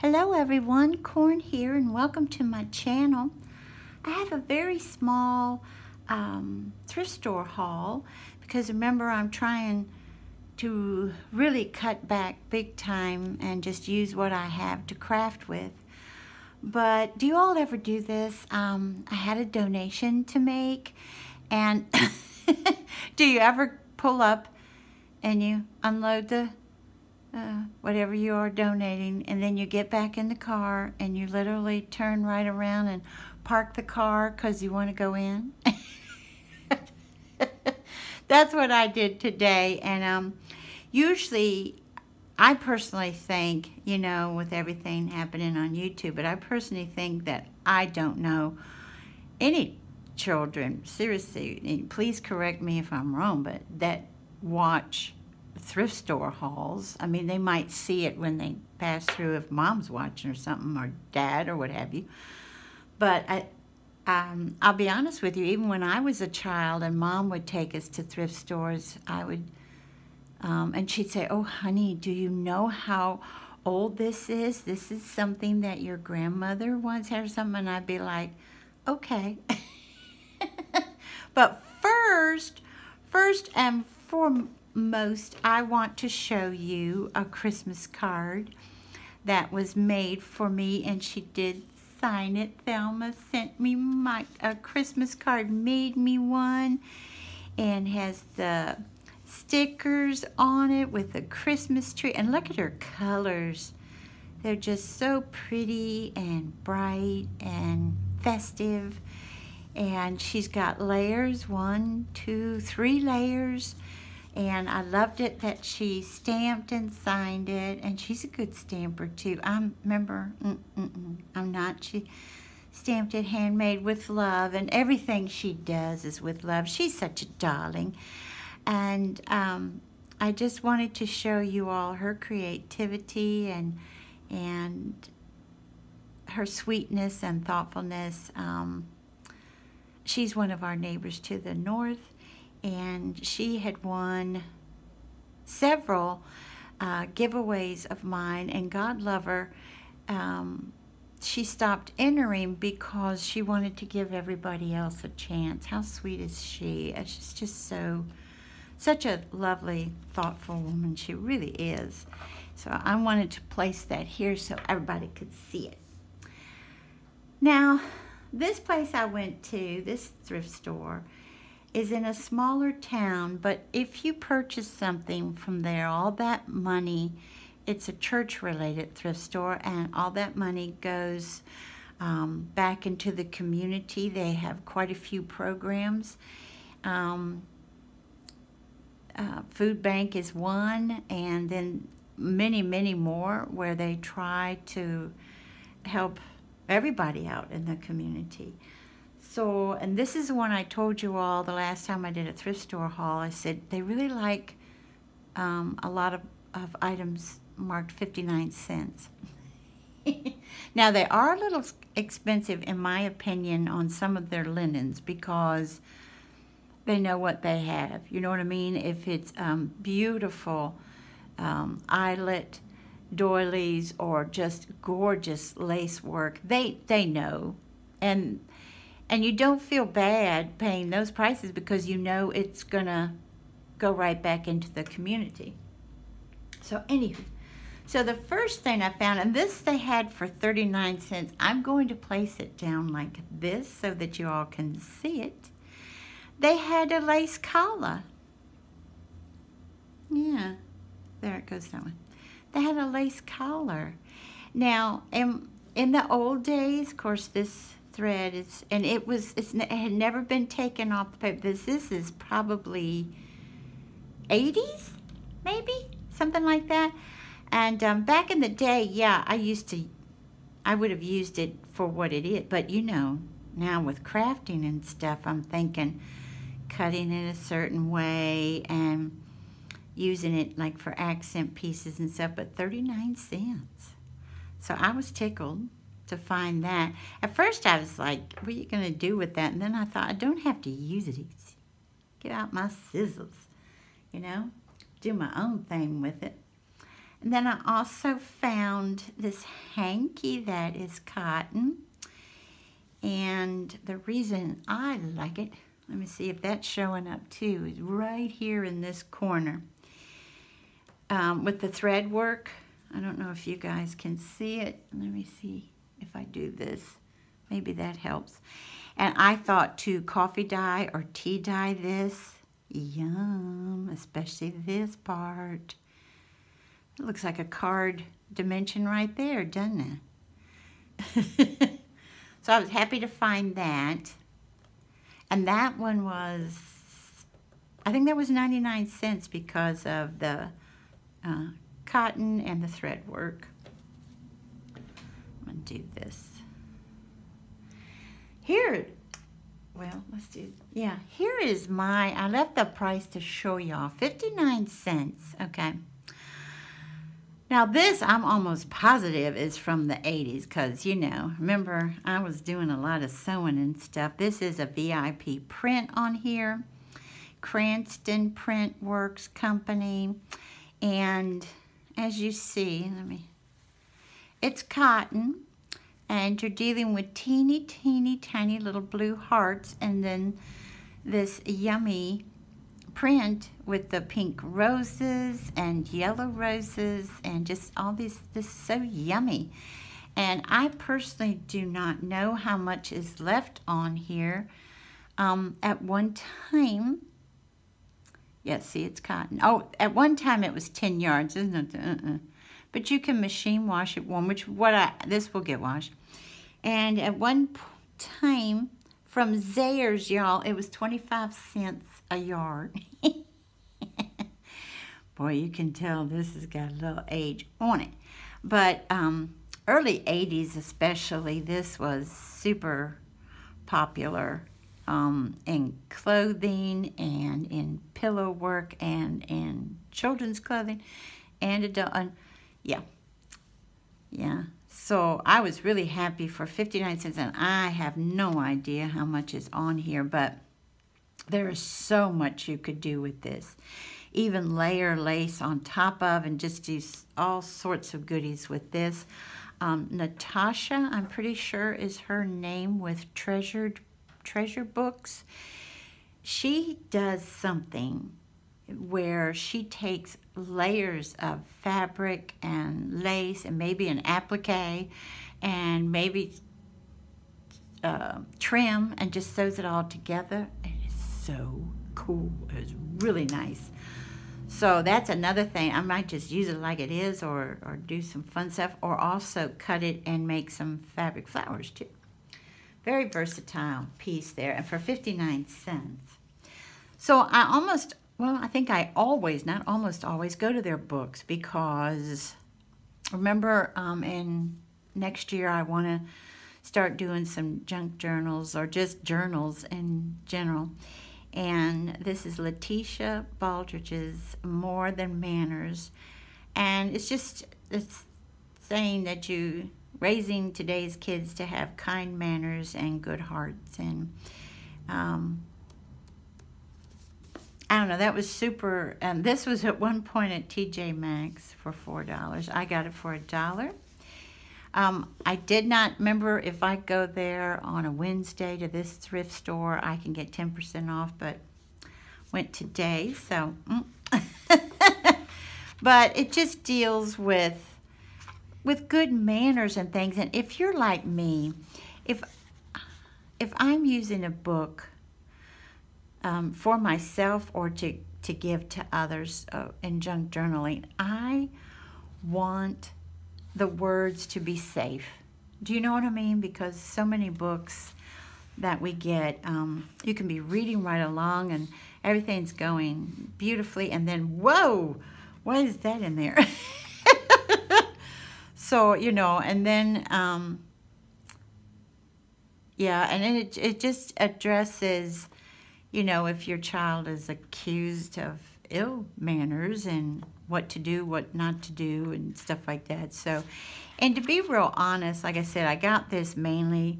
Hello everyone, Corn here, and welcome to my channel. I have a very small thrift store haul because remember I'm trying to really cut back big time and just use what I have to craft with. But do you all ever do this? I had a donation to make, and do you ever pull up and you unload the whatever you are donating, and then you get back in the car and you literally turn right around and park the car because you want to go in? That's what I did today. And usually I personally think, you know, with everything happening on YouTube, but I personally think that I don't know any children, seriously, and please correct me if I'm wrong, but that watch thrift store hauls. I mean, they might see it when they pass through if mom's watching or something, or dad or what have you. But I'll be honest with you, even when I was a child and mom would take us to thrift stores, I would, and she'd say, "Oh, honey, do you know how old this is? This is something that your grandmother once had or something." And I'd be like, okay. But first and foremost, I want to show you a Christmas card that was made for me, and she did sign it. Thelma sent me a Christmas card, made me one, and has the stickers on it with a Christmas tree. And look at her colors. They're just so pretty and bright and festive. And she's got layers, 1, 2, 3 layers. And I loved it that she stamped and signed it. And she's a good stamper too. I'm not. She stamped it handmade with love. And everything she does is with love. She's such a darling. And I just wanted to show you all her creativity and her sweetness and thoughtfulness. She's one of our neighbors to the north, and she had won several giveaways of mine, and God love her, she stopped entering because she wanted to give everybody else a chance. How sweet is she? She's just such a lovely, thoughtful woman. She really is. So I wanted to place that here so everybody could see it. Now, this place I went to, this thrift store, is in a smaller town, but if you purchase something from there, all that money, it's a church-related thrift store, and all that money goes back into the community. They have quite a few programs. Food bank is one, and then many, many more where they try to help everybody out in the community. So, and this is the one I told you all the last time I did a thrift store haul. I said they really like a lot of items marked 59 cents. Now, they are a little expensive, in my opinion, on some of their linens because they know what they have. You know what I mean? If it's beautiful eyelet doilies or just gorgeous lace work, they know. And you don't feel bad paying those prices because you know it's gonna go right back into the community. So anywho, so the first thing I found, and this they had for 39 cents. I'm going to place it down like this so that you all can see it. They had a lace collar. Yeah, there it goes, that one. They had a lace collar. Now, in the old days, of course, this thread it had never been taken off the paper. This is probably 80s, maybe something like that. And back in the day, yeah, I would have used it for what it is. But you know, now with crafting and stuff, I'm thinking cutting it a certain way and using it like for accent pieces and stuff. But 39 cents. So I was tickled to find that. At first I was like, what are you going to do with that? And then I thought, I don't have to use it. Get out my scissors, you know, do my own thing with it. And then I also found this hanky that is cotton. And the reason I like it, let me see if that's showing up too, is right here in this corner. With the thread work, I don't know if you guys can see it. Let me see if I do this. Maybe that helps. And I thought to coffee dye or tea dye this. Yum, especially this part. It looks like a card dimension right there, doesn't it? So I was happy to find that. And that one was, I think that was 99 cents because of the cotton and the thread work. I'm going to do this. Here, well, let's do, yeah, here is my, I left the price to show y'all, 59 cents, okay. Now this, I'm almost positive is from the 80s because, you know, remember I was doing a lot of sewing and stuff. This is a VIP print on here, Cranston Print Works Company, and as you see, it's cotton, and you're dealing with teeny, teeny, tiny little blue hearts, and then this yummy print with the pink roses and yellow roses and just all this is so yummy. And I personally do not know how much is left on here. At one time, yeah, see, it's cotton. Oh, at one time it was 10 yards, isn't it? But you can machine wash it warm, which this will get washed. And at one time, from Zayre's, y'all, it was 25 cents a yard. Boy, you can tell this has got a little age on it. But early 80s especially, this was super popular in clothing and in pillow work and in children's clothing and adult. Yeah. So I was really happy for 59 cents, and I have no idea how much is on here, but there is so much you could do with this. Even layer lace on top of and just do all sorts of goodies with this. Natasha, I'm pretty sure is her name with Treasure Books. She does something where she takes layers of fabric and lace and maybe an applique and maybe trim and just sews it all together. It is so cool. It's really nice. So that's another thing. I might just use it like it is or do some fun stuff, or also cut it and make some fabric flowers too. Very versatile piece there, and for 59 cents. So I think I always, not almost always, go to their books because remember in next year I want to start doing some junk journals or just journals in general. And this is Letitia Baldridge's More Than Manners. And it's saying that you raising today's kids to have kind manners and good hearts. And I don't know, that was super. This was at one point at TJ Maxx for $4. I got it for $1. I did not remember if I go there on a Wednesday to this thrift store, I can get 10% off, but went today, so. But it just deals with good manners and things. And if you're like me, if I'm using a book for myself or to give to others in junk journaling, I want the words to be safe. Do you know what I mean? Because so many books that we get, you can be reading right along and everything's going beautifully, and then, whoa, what is that in there? So, you know, and then, yeah, and then it just addresses, you know, if your child is accused of ill manners and what to do, what not to do, and stuff like that. So, and to be real honest, like I said, I got this mainly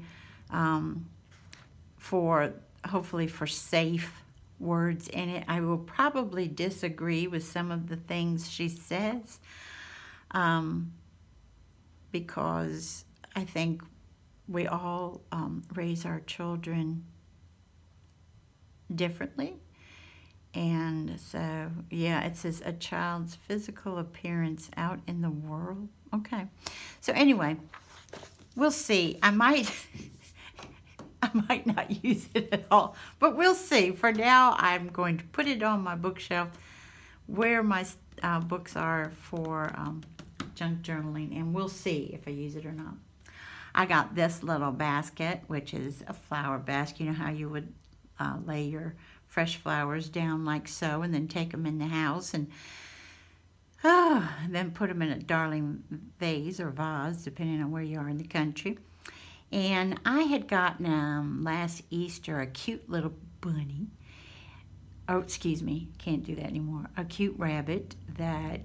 hopefully for safe words in it. I will probably disagree with some of the things she says, because I think we all raise our children differently. And so, yeah, it says a child's physical appearance out in the world. Okay. So anyway, we'll see. I might not use it at all, but we'll see. For now, I'm going to put it on my bookshelf where my books are for junk journaling, and we'll see if I use it or not. I got this little basket, which is a flower basket. You know how you would lay your fresh flowers down like so, and then take them in the house, and then put them in a darling vase or vase, depending on where you are in the country. And I had gotten last Easter a cute little bunny. Oh, excuse me, can't do that anymore. A cute rabbit that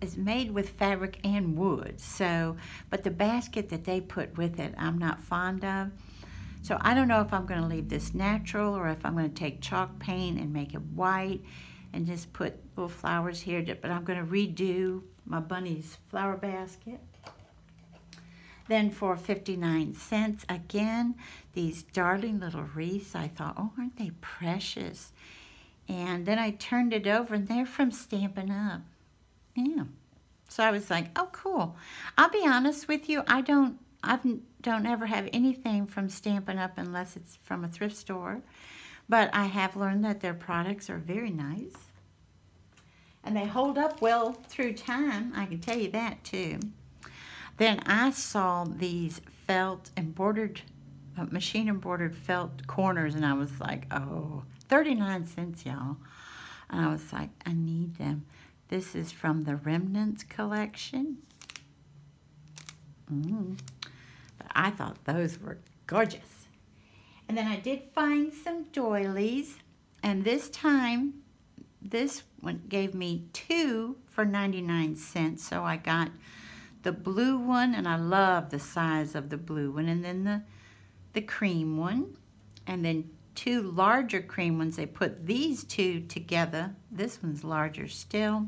is made with fabric and wood. So, but the basket that they put with it, I'm not fond of. So I don't know if I'm going to leave this natural or if I'm going to take chalk paint and make it white and just put little flowers here. But I'm going to redo my bunny's flower basket. Then for 59 cents, again, these darling little wreaths. I thought, oh, aren't they precious? And then I turned it over, and they're from Stampin' Up. Yeah. So I was like, oh, cool. I'll be honest with you, I don't ever have anything from Stampin' Up unless it's from a thrift store. But I have learned that their products are very nice. And they hold up well through time, I can tell you that too. Then I saw these felt embroidered, machine embroidered felt corners, and I was like, oh, 39 cents, y'all. And I was like, I need them. This is from the Remnants collection. But I thought those were gorgeous. And then I did find some doilies, and this time, this one gave me 2 for 99 cents. So I got the blue one, and I love the size of the blue one, and then the cream one, and then 2 larger cream ones. They put these 2 together. This one's larger still,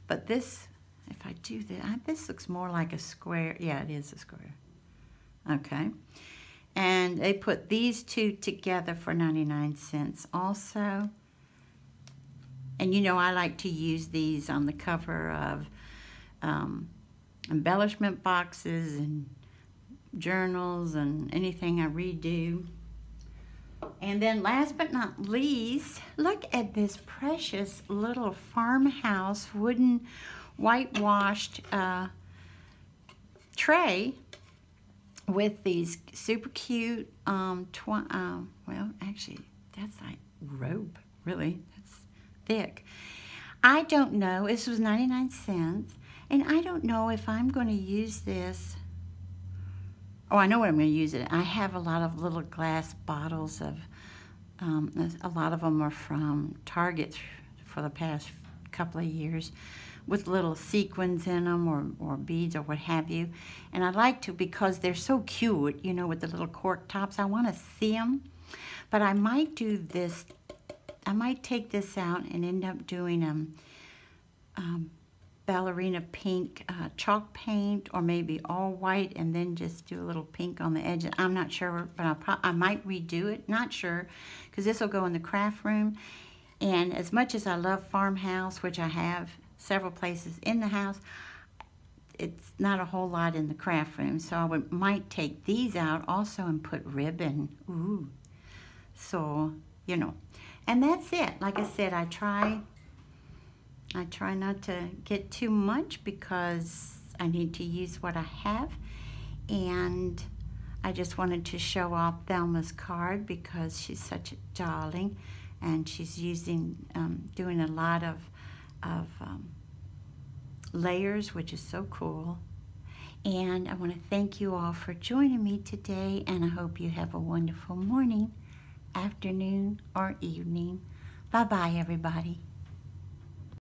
but this, if I do that, this looks more like a square. Yeah, it is a square. Okay. And they put these 2 together for 99 cents also. And you know, I like to use these on the cover of embellishment boxes and journals and anything I redo. And then last but not least, look at this precious little farmhouse wooden whitewashed tray with these super cute, well, actually, that's like rope, really. That's thick. I don't know. This was 99 cents. And I don't know if I'm going to use this. Oh, I know what I'm going to use it. I have a lot of little glass bottles of, a lot of them are from Target for the past couple of years, with little sequins in them or beads or what have you. And I like to, because they're so cute, you know, with the little cork tops. I want to see them. But I might do this. I might take this out and end up doing ballerina pink chalk paint, or maybe all white and then just do a little pink on the edge. I'm not sure, but I might redo it. Not sure, because this will go in the craft room. And as much as I love farmhouse, which I have several places in the house, it's not a whole lot in the craft room. So I might take these out also and put ribbon. Ooh. So, you know. And that's it. Like I said, I try not to get too much because I need to use what I have. And I just wanted to show off Thelma's card because she's such a darling, and she's doing a lot of layers, which is so cool. And I want to thank you all for joining me today, and I hope you have a wonderful morning, afternoon, or evening. Bye-bye, everybody.